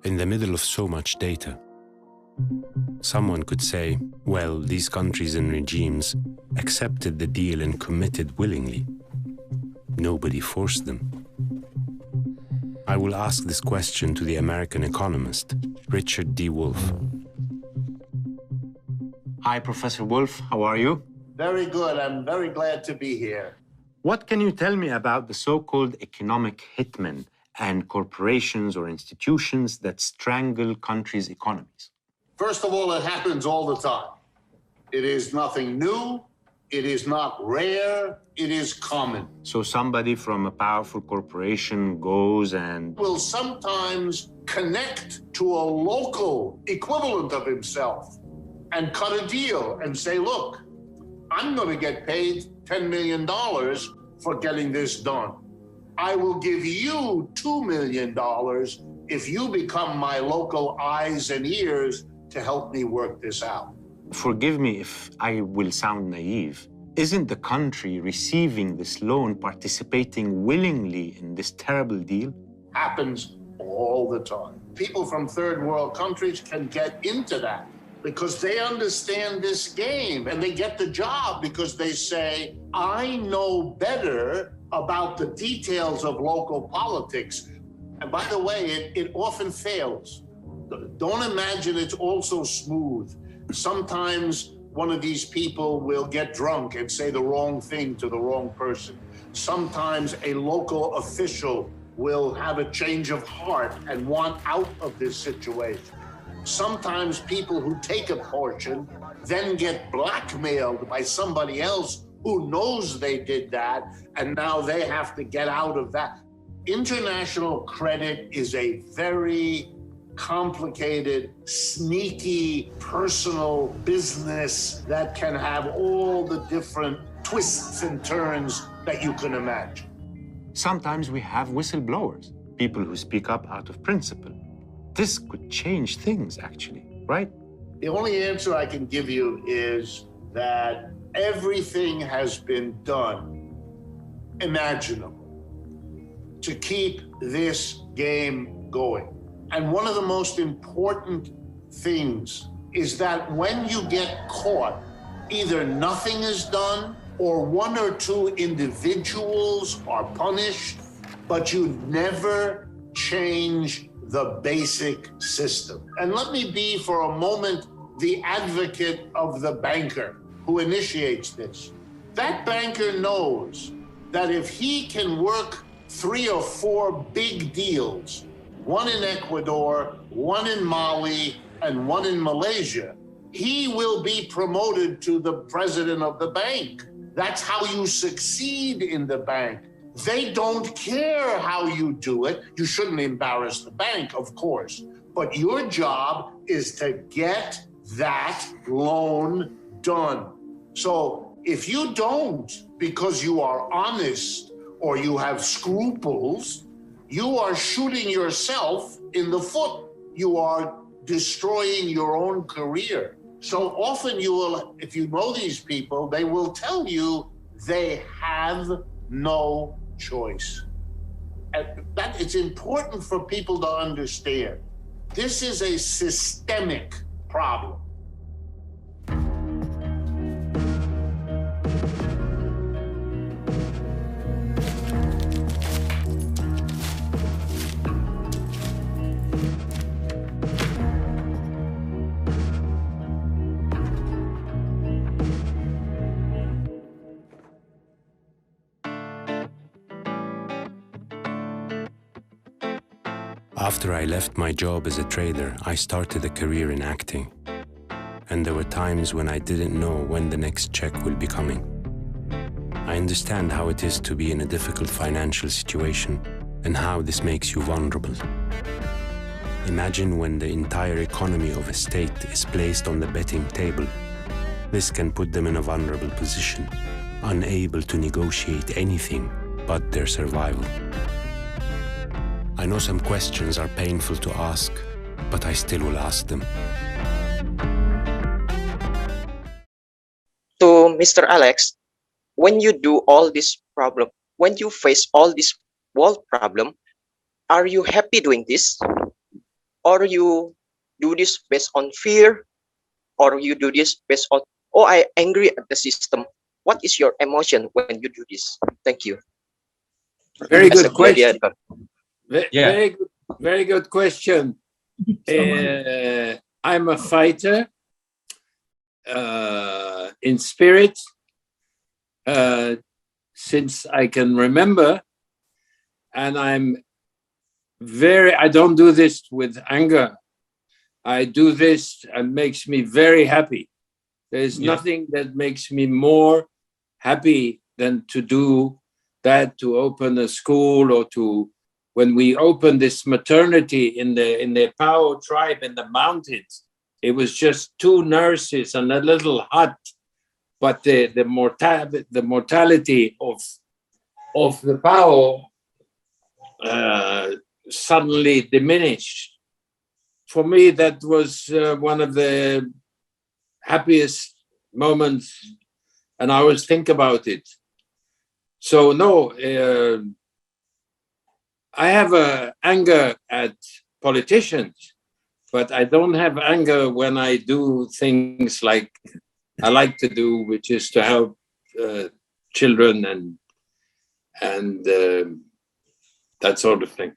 in the middle of so much data. Someone could say, well, these countries and regimes accepted the deal and committed willingly. Nobody forced them. I will ask this question to the American economist, Richard D. Wolff. Hi, Professor Wolff. How are you? Very good. I'm very glad to be here. What can you tell me about the so-called economic hitmen and corporations or institutions that strangle countries' economies? First of all, it happens all the time. It is nothing new. It is not rare. It is common. So somebody from a powerful corporation goes and will sometimes connect to a local equivalent of himself and cut a deal and say, look, I'm going to get paid $10 million for getting this done. I will give you $2 million if you become my local eyes and ears to help me work this out. Forgive me if I will sound naive. Isn't the country receiving this loan participating willingly in this terrible deal? Happens all the time. People from third world countries can get into that because they understand this game and they get the job because they say, I know better about the details of local politics. And by the way, it often fails. Don't imagine it's all so smooth. Sometimes one of these people will get drunk and say the wrong thing to the wrong person. Sometimes a local official will have a change of heart and want out of this situation. Sometimes people who take a portion then get blackmailed by somebody else who knows they did that, and now they have to get out of that. International credit is a very complicated, sneaky, personal business that can have all the different twists and turns that you can imagine. Sometimes we have whistleblowers, people who speak up out of principle. This could change things, actually, right? The only answer I can give you is that everything has been done imaginable to keep this game going. And one of the most important things is that when you get caught, either nothing is done or one or two individuals are punished, but you never change the basic system. And let me be for a moment the advocate of the banker who initiates this. That banker knows that if he can work 3 or 4 big deals, one in Ecuador, one in Mali, and one in Malaysia, he will be promoted to the president of the bank. That's how you succeed in the bank. They don't care how you do it. You shouldn't embarrass the bank, of course. But your job is to get that loan done. So if you don't, because you are honest or you have scruples, you are shooting yourself in the foot. You are destroying your own career. So often you will, if you know these people, they will tell you they have no choice. And that it's important for people to understand. This is a systemic problem. After I left my job as a trader, I started a career in acting. And there were times when I didn't know when the next check will be coming. I understand how it is to be in a difficult financial situation and how this makes you vulnerable. Imagine when the entire economy of a state is placed on the betting table. This can put them in a vulnerable position, unable to negotiate anything but their survival. I know some questions are painful to ask, but I still will ask them. To Mr. Alex, when you do all this problem, when you face all this world problem, are you happy doing this? or you do this based on fear, or you do this based on, oh, I angry at the system. What is your emotion when you do this? Thank you. Very As a good question. gladiator. Very good question. I'm a fighter in spirit since I can remember, and I don't do this with anger. I do this and makes me very happy. There's nothing that makes me more happy than to do that, to open a school, or to, when we opened this maternity in the Pao tribe in the mountains, it was just 2 nurses and a little hut, but the mortality of the Pao suddenly diminished. For me, that was one of the happiest moments, and I always think about it. So no, I have anger at politicians, but I don't have anger when I do things like I like to do, which is to help children and that sort of thing.